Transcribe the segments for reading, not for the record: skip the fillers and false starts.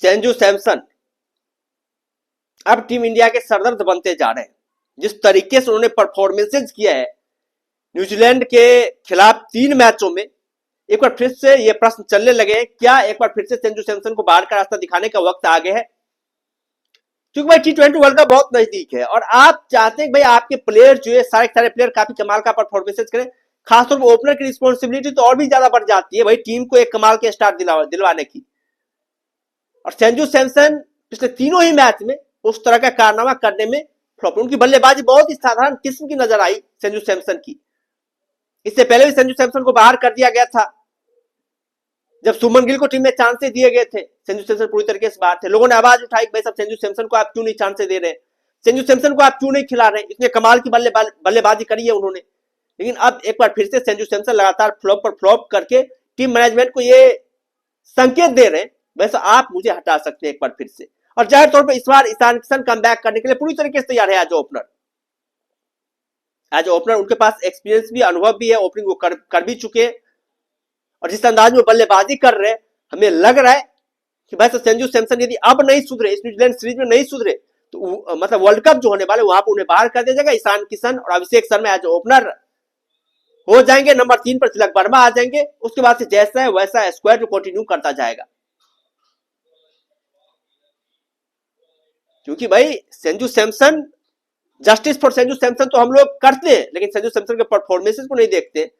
संजू सैमसन अब team India के सरदर्द बनते जा रहे हैं। जिस तरीके से उन्होंने परफॉर्मेंसेज किया है न्यूजीलैंड के खिलाफ 3 मैचों में, एक बार फिर से ये प्रश्न चलने लगे हैं, क्या एक बार फिर से संजू सैमसन को बाहर का रास्ता दिखाने का वक्त आ गया है? क्योंकि भाई T20 वर्ल्ड कप बहुत नजदीक है और आप चाहते हैं भाई आपके प्लेयर जो है सारे प्लेयर काफी कमाल का परफॉर्मेंसेज करें। खासतौर पर ओपनर की रिस्पॉन्सिबिलिटी तो और भी ज्यादा बढ़ जाती है भाई टीम को एक कमाल के स्टार्ट दिलवाने की। और संजू सैमसन पिछले तीनों ही मैच में उस तरह का कारनामा करने में फ्लॉप। उनकी बल्लेबाजी बहुत ही साधारण किस्म की नजर आई संजू सैमसन की। इससे पहले भी संजू सैमसन को बाहर कर दिया गया था जब सुमन गिल को टीम में चांसेस दिए गए थे। संजू सैमसन पूरी तरीके से बाहर थे। लोगों ने आवाज उठाई भाई साहब संजू सैमसन को आप क्यों नहीं चांसेस दे रहे हैं, संजू सैमसन को आप क्यों नहीं खिला रहे हैं, इतने कमाल की बल्लेबाजी करी है उन्होंने। लेकिन अब एक बार फिर से संजू सैमसन लगातार फ्लॉप पर फ्लॉप करके टीम मैनेजमेंट को ये संकेत दे रहे हैं वैसा आप मुझे हटा सकते हैं एक बार फिर से। और जाहिर तौर पर इस बार ईशान किशन कम बैक करने के लिए पूरी तरीके से तैयार है एज ओपनर। उनके पास एक्सपीरियंस भी अनुभव भी है, ओपनिंग वो कर भी चुके हैं। और जिस अंदाज में बल्लेबाजी कर रहे हैं हमें लग रहा है कि भाई संजू सैमसन यदि अब नहीं सुधरे, इस न्यूजीलैंड सीरीज में नहीं सुधरे तो मतलब वर्ल्ड कप जो होने वाले वहां पर उन्हें बाहर कर दिया जाएगा। ईशान किशन और अभिषेक शर्मा एज ओपनर हो जाएंगे, नंबर 3 पर तिलक वर्मा आ जाएंगे। उसके बाद से जैसा है वैसा स्क्वाड कंटिन्यू करता जाएगा। क्योंकि भाई संजू सैमसन, जस्टिस फॉर संजू सैमसन तो हम लोग करते हैं लेकिन संजू सैमसन के परफॉर्मेंसेस को नहीं देखते।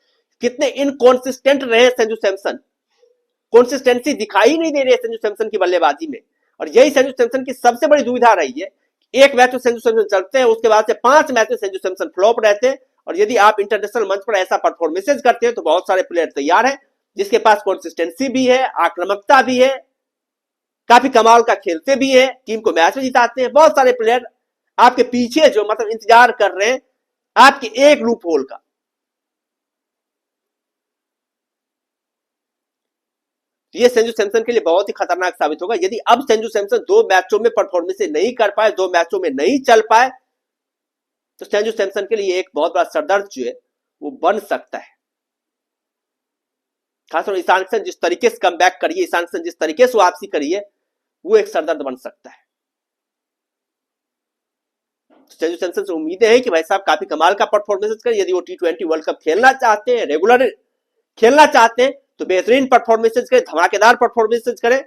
कितने इनकॉन्सिस्टेंट रहे संजू सैमसन, कंसिस्टेंसी दिखाई नहीं दे रही है संजू सैमसन की बल्लेबाजी में। और यही संजू सैमसन की सबसे बड़ी दुविधा रही है। एक मैच में संजू सैमसन चलते हैं, उसके बाद से 5 मैच में संजू सैमसन फ्लॉप रहते हैं। और यदि आप इंटरनेशनल मंच पर ऐसा परफॉर्मेंसेज करते हैं तो बहुत सारे प्लेयर तैयार हैं जिसके पास कंसिस्टेंसी भी है, आक्रामकता भी है, काफी कमाल का खेलते भी है, टीम को मैच में जिताते हैं। बहुत सारे प्लेयर आपके पीछे जो मतलब इंतजार कर रहे हैं आपके एक लूप होल का। ये संजू सैमसन के लिए बहुत ही खतरनाक साबित होगा यदि अब संजू सैमसन 2 मैचों में परफॉर्मेंस नहीं कर पाए, 2 मैचों में नहीं चल पाए तो संजू सैमसन के लिए एक बहुत बड़ा सरदर्द जो है वो बन सकता है। खासतौर ईशान किशन जिस तरीके से कम बैक करिए, ईशान किशन जिस तरीके से वापसी करिए वो एक सरदर्द बन सकता है। संजू सैमसन से उम्मीदें हैं कि भाई साहब काफी कमाल का परफॉर्मेंस करें। यदि वो T20 वर्ल्ड कप खेलना चाहते हैं, रेगुलर खेलना चाहते हैं तो बेहतरीन परफॉर्मेंसेज करें, धमाकेदार परफॉर्मेंसेज करें।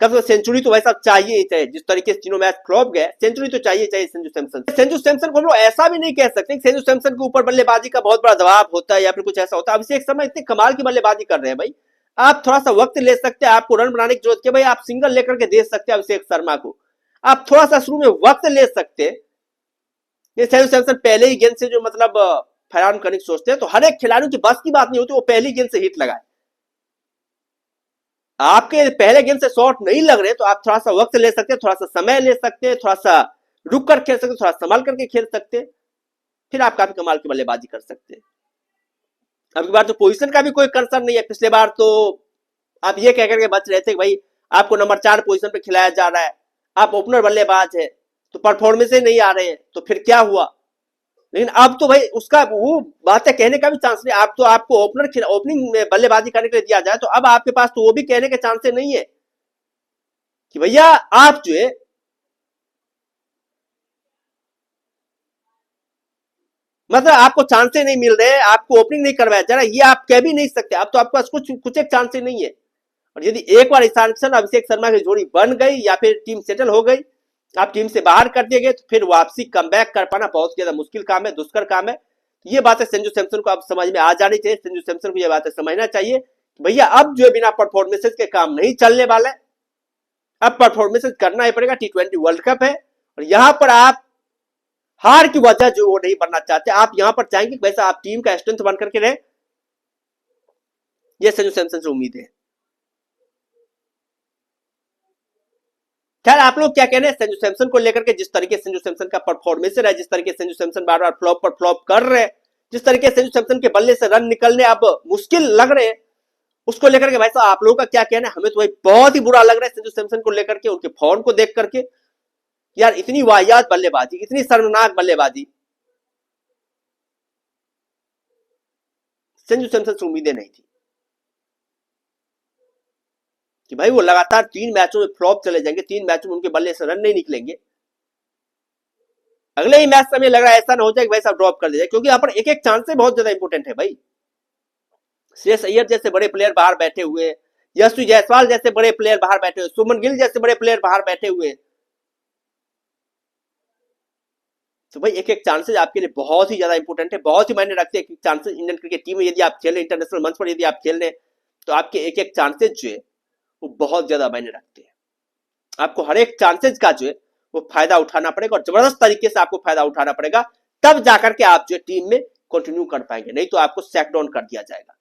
कम से सेंचुरी तो वैसा चाहिए ही चाहिए। जिस तरीके से तीनों मैच फ्लॉप गए, सेंचुरी तो चाहिए संजू सैमसन। संजू सैमसन को हम लोग ऐसा भी नहीं कह सकते संजू सैमसन के ऊपर बल्लेबाजी का बहुत बड़ा दबाव होता है या फिर कुछ ऐसा होता है। अभिषेक शर्मा इतने कमाल की बल्लेबाजी कर रहे हैं भाई, आप थोड़ा सा वक्त ले सकते हैं। आपको रन बनाने की जरूरत है भाई, आप सिंगल लेकर के दे सकते हैं अभिषेक शर्मा को। आप थोड़ा सा शुरू में वक्त ले सकते हैं। ये संजू सैमसन पहले ही गेंद से जो मतलब फैरान करने की सोचते हैं तो हर एक खिलाड़ियों की बस की बात नहीं होती वो पहली गेंद से हिट लगाए। आपके पहले गेंद से शॉट नहीं लग रहे तो आप थोड़ा सा वक्त ले सकते हैं, थोड़ा सा समय ले सकते हैं, थोड़ा सा रुक कर खेल सकते हैं, थोड़ा संभाल करके खेल सकते हैं, फिर आप काफी कमाल की बल्लेबाजी कर सकते हैं। अब की बार तो पोजीशन का भी कोई कंसर्न नहीं है। पिछले बार तो आप ये कह करके बच रहे थे कि भाई आपको नंबर 4 पोजीशन पे खिलाया जा रहा है, आप ओपनर बल्लेबाज है तो परफॉर्मेंस नहीं आ रहे हैं तो फिर क्या हुआ। लेकिन अब तो भाई उसका वो बातें कहने का भी चांस नहीं। आप तो आपको ओपनिंग में बल्लेबाजी करने के लिए दिया जाए तो अब आपके पास तो वो भी कहने के चांसेस नहीं है कि भैया आप जो है मतलब आपको चांसेस नहीं मिल रहे, आपको ओपनिंग नहीं करवाया जा रहा, ये आप कह भी नहीं सकते। अब तो आपके पास कुछ एक चांसेस नहीं है। और यदि एक बार ईशान किशन अभिषेक शर्मा की जोड़ी बन गई या फिर टीम सेटल हो गई, आप टीम से बाहर कर दिए गए तो फिर वापसी कमबैक कर पाना बहुत ज्यादा मुश्किल काम है, दुष्कर काम है। ये बातें संजू सैमसन को अब समझ में आ जानी चाहिए। संजू सैमसन को ये बातें समझना चाहिए कि भैया अब जो है बिना परफॉर्मेंसेस के काम नहीं चलने वाला है, अब परफॉर्मेंसेस करना ही पड़ेगा। T20 वर्ल्ड कप है और यहां पर आप हार की वजह जो वो नहीं बनना चाहते, आप यहां पर चाहेंगे कि वैसा आप टीम का स्ट्रेंथ बन करके रहे। ये संजू सैमसन से उम्मीद है। खैर आप लोग क्या कहने हैं संजू सैमसन को लेकर के? जिस तरीके से संजू सैमसन का परफॉर्मेंस है, जिस तरीके से संजू सैमसन बार बार फ्लॉप पर फ्लॉप कर रहे हैं, जिस तरीके से संजू सैमसन के बल्ले से रन निकलने अब मुश्किल लग रहे हैं, उसको लेकर के भाई साहब आप लोगों का क्या कहना है? हमें तो भाई बहुत ही बुरा लग रहा है संजू सैमसन को लेकर के, उनके फॉर्म को देख करके। यार इतनी वाहियात बल्लेबाजी, इतनी शर्मनाक बल्लेबाजी संजू सैमसन से उम्मीदें नहीं थी। कि भाई वो लगातार 3 मैचों में फ्लॉप चले जाएंगे, 3 मैचों में उनके बल्ले से रन नहीं निकलेंगे, अगले ही मैच से हमें लग रहा है ऐसा ना हो जाए कि भाई साहब ड्रॉप कर दिया, क्योंकि यहाँ पर एक एक चांस बहुत ज्यादा इंपॉर्टेंट है भाई। श्रेयस अय्यर जैसे बड़े प्लेयर बाहर बैठे हुए, यशस्वी जायसवाल जैसे बड़े प्लेयर बाहर बैठे हुए, सुमन गिल जैसे बड़े प्लेयर बाहर बैठे हुए, तो भाई एक एक चांसेस आपके लिए बहुत ही ज्यादा इंपॉर्टेंट है, बहुत ही मायने रखते हैं चांसेस इंडियन क्रिकेट टीम में। यदि आप खेल रहे इंटरनेशनल मंच पर, यदि आप खेल रहे तो आपके एक एक चांसेस जो है वो बहुत ज्यादा मायने रखते हैं। आपको हर एक चांसेस का जो है वो फायदा उठाना पड़ेगा और जबरदस्त तरीके से आपको फायदा उठाना पड़ेगा, तब जाकर के आप जो टीम में कंटिन्यू कर पाएंगे, नहीं तो आपको सैक डाउन कर दिया जाएगा।